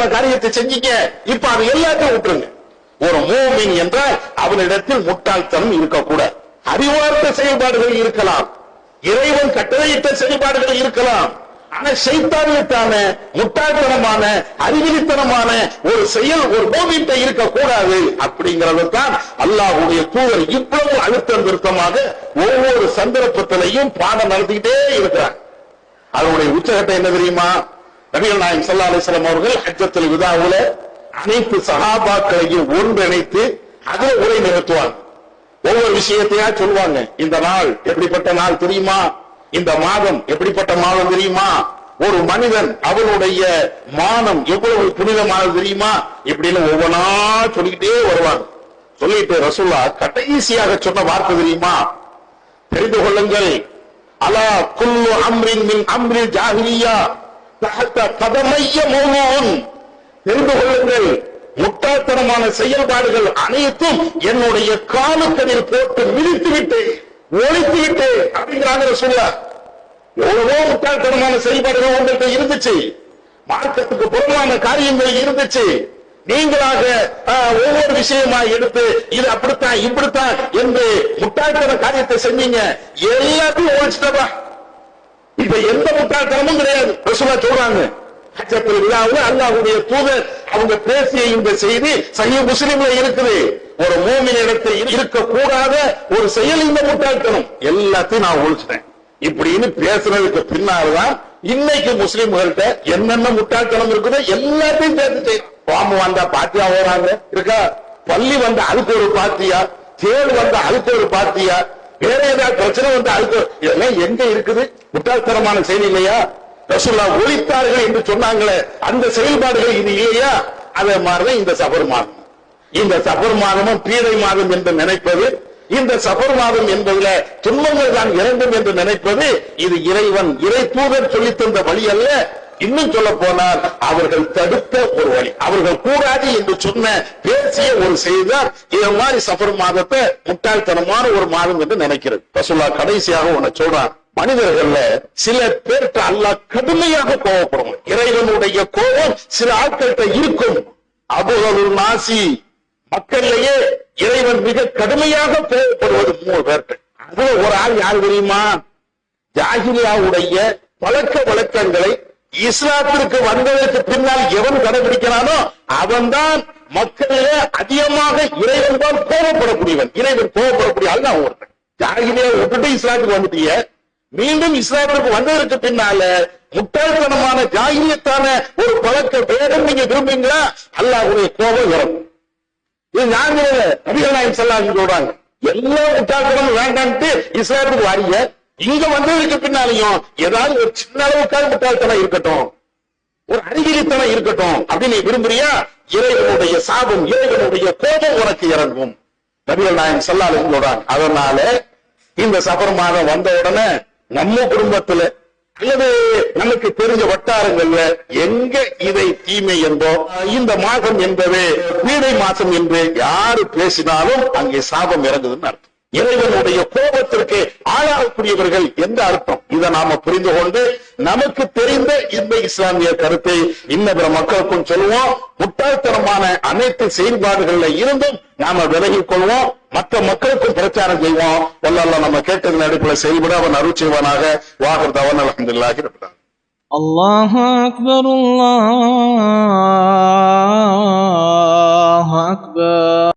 முட்டாள்தன காரியத்தை செஞ்சீங்க, இப்ப அது எல்லாத்தையும் விட்டுருங்க. ஒரு மூமின் என்றால் அவனிடத்தில் முட்டாள்தனம் இருக்கக்கூடாது. அறிவார்ந்த செயல்பாடுகள் இருக்கலாம், இறைவன் கட்டளையிட்ட செயல்பாடுகள் இருக்கலாம். ஆனா சைத்தானியத்தான முட்டாள்தனமான அறிவிலித்தனமான ஒரு செயல் ஒரு மூமின்ட்ட இருக்கக்கூடாது. அப்படிங்கிறது தான் அல்லாஹ்வுடைய தூதர் இவ்வளவு அழுத்தம் திருத்தமாக ஒவ்வொரு சந்தர்ப்பத்திலையும் பாடம் நடத்திக்கிட்டே இருக்கிறார். அதனுடைய உச்சகட்டம் என்ன தெரியுமா? நபிகள் நாயகம் ஸல்லல்லாஹு அலைஹி வஸல்லம் அவர்கள் ஹஜ்ஜத்துல் விதாவுல அனைத்து சஹாபாக்களையும் ஒன்றிணைத்து அதுல உரை நிறுத்துவாங்க. ஒவ்வொரு விஷயத்தையா சொல்லுவாங்க. இந்த நாள் எப்படிப்பட்ட நாள் தெரியுமா? இந்த மாதம் எப்படிப்பட்ட மாதம் தெரியுமா? ஒரு மனிதன் அவனுடைய மானம் எவ்வளவு புனிதமானது தெரியுமா? இப்படின்னு ஒவ்வொன்றா சொல்லிக்கிட்டே வருவாங்க. சொல்லிட்டு ரசூலுல்லா கடைசியாக சொன்ன வார்த்தை தெரியுமா? தெரிந்து கொள்ளுங்கள், அலா குல்லு அம்ரின் மின் அம்ரில் ஜாஹிலிய்யா தஹத கதமைய மௌனூன். தெரிந்து கொள்ளுங்கள், முட்டாள்தனமான செயல்பாடுகள் அனைத்தும் என்னுடைய காலுக்கடியில் போட்டு மிதித்து விட்டு ஒழித்து விட்டு அப்படிங்கிறாங்க ரசூலுல்லா. எவ்வளவோ முட்டாள்தனமான செயல்பாடுகள் உங்கள்கிட்ட இருந்துச்சு, மார்க்கத்துக்கு புறமான காரியங்கள் இருந்துச்சு. நீங்களாக ஒவ்வொரு விஷயமா எடுத்து இது அப்படித்தான் இப்படித்தான் என்று முட்டாள்தன காரியத்தை செஞ்சீங்க, எல்லாத்தையும் ஒழிச்சிட்டப்பா. இப்ப எந்த முட்டாள்தனமும் கிடையாது. ரசூலுல்லா சொல்றாங்க ஹஜ்ஜத்துல் விதாவுல அல்லாஹ்வுடைய தூதர் அவங்க பேசிய இந்த செய்தி சஹீஹ் முஸ்லிம்ல இருக்குது. ஒரு மூமின் இடத்தில் இருக்கக்கூடாத ஒரு செயல் இந்த முட்டாள்தனம், எல்லாத்தையும் நான் ஒழிச்சிட்டேன் இப்படின்னு பேசுறதுக்கு பின்னால்தான் இன்னைக்கு முஸ்லிம்கள்ட்ட என்னென்ன முட்டாள்தனம் இருக்குதோ எல்லாத்தையும் சேர்த்து பாம்பு வந்தா பாத்தியா ஓடுறாங்க இருக்கா, பள்ளி வந்தா அதுக்கு ஒரு பாத்தியா, தேடு வந்தா அதுக்கு ஒரு பாத்தியா, வேற ஏதாவது பிரச்சனை வந்தா அதுக்கு, இதெல்லாம் எங்க இருக்குது? முட்டாள்தனமான செயல் இல்லையா? ரசூலுல்லா ஒழித்தார்கள் என்று சொன்னாங்களே, அந்த செயல்பாடுகள் இது இல்லையா? அதே மாதிரிதான் இந்த சஃபர் மாதம். இந்த சஃபர் மாதமும் பீடை மாதம் என்று நினைப்பது, இந்த சஃபர் மாதம் என்பதுல துன்பங்கள் தான் இறங்கும் என்று நினைப்பது, இது இறைவன் இறை தூதர் சொல்லித் தந்த வழி அல்ல. இன்னும் சொல்ல போனால் அவர்கள் தடுத்த ஒரு வழி, அவர்கள் கூடாது என்று சொன்ன பேசிய ஒரு செய்திதான் இது மாதிரி சஃபர் மாதத்தை முட்டாள்தனமான ஒரு மாதம் என்று நினைக்கிறது. ரசூலுல்லா கடைசியாக ஒன்னு சொல்றான், மனிதர்கள்ல சில பேர்கிட்ட அல்லாஹ் கடுமையாக கோபப்படுவான். இறைவனுடைய கோபம் சில ஆட்கள்கிட்ட இருக்கும். அபுகலுல் நாசி, மக்களிலேயே இறைவன் மிக கடுமையாக கோபப்படுவது 3 பேர்கிட்ட. அதுல ஒரு ஆள் யார் தெரியுமா? ஜாஹிலியாவுடைய பழக்க வழக்கங்களை இஸ்லாத்திற்கு வந்ததற்கு பின்னால் எவன் கடைபிடிக்கிறானோ அவன்தான் மக்களிலே அதிகமாக இறைவன் தான் கோபப்படக்கூடியவன். இறைவன் கோபப்படக்கூடிய ஆள் தான் ஒருத்தன். ஜாஹிலியா விட்டுட்டு இஸ்லாத்துக்கு வந்துட்டீங்க, மீண்டும் இஸ்லாமிற்கு வந்ததற்கு பின்னால முட்டாள்தனமான ஜாஹிலியத்தான ஒரு பழக்க வேடம் நீங்க விரும்புங்களா, அல்லாஹ்வுடைய கோபம் வரும். இது ஞாபகம் நபிகள் நாயகம் ஸல்லல்லாஹு அலைஹி வஸல்லம் சொல்றாங்க, எல்லா முட்டாள்தனமும் வேண்டான்ட்டு இஸ்லாத்துக்கு வாரீங்க, இங்க வந்ததற்கு பின்னாலையும் ஏதாவது ஒரு சின்ன அளவுக்காக முட்டாள்தனம் இருக்கட்டும், ஒரு அறிவிலித்தனம் இருக்கட்டும் அப்படின்னு நீ விரும்புறியா, இறைவனுடைய சாபம் இறைவனுடைய கோபம் உனக்கு இறங்கும். நபிகள் நாயகம் ஸல்லல்லாஹு அலைஹி வஸல்லம் சொல்றாங்க. அதனால இந்த சஃபர் மாதம் வந்த உடனே நம்ம குடும்பத்துல அல்லது நமக்கு தெரிஞ்ச வட்டாரங்கள்ல எங்க இதை தீமை என்போ இந்த மாதம் என்பது பீடை மாசம் என்று யாரு பேசினாலும் அங்கே சாபம் இறங்குதுன்னு அர்த்தம். இறைவனுடைய கோபத்திற்கு ஆளாகக்கூடியவர்கள் எந்த அர்த்தம்? இதை நாம புரிந்து கொண்டு நமக்கு தெரிந்த இந்த இஸ்லாமிய கருத்தை இன்ன பிற மக்களுக்கும் சொல்லுவோம். முட்டாள்தனமான அனைத்து செயல்பாடுகள்ல இருந்தும் நாம விலகிக் கொள்வோம், மற்ற மக்களுக்கும் பிரச்சாரம் செய்வோம். வல்லல்லாஹ் நம்ம கேட்டதன் அடிப்படையில் செயல்பட அவன் அருள் செய்வானாக. வாஹிர் தஅவானா அல்ஹம்துலில்லாஹி ரப்பில் ஆலமீன். அல்லாஹு அக்பர், அல்லாஹு அக்பர்.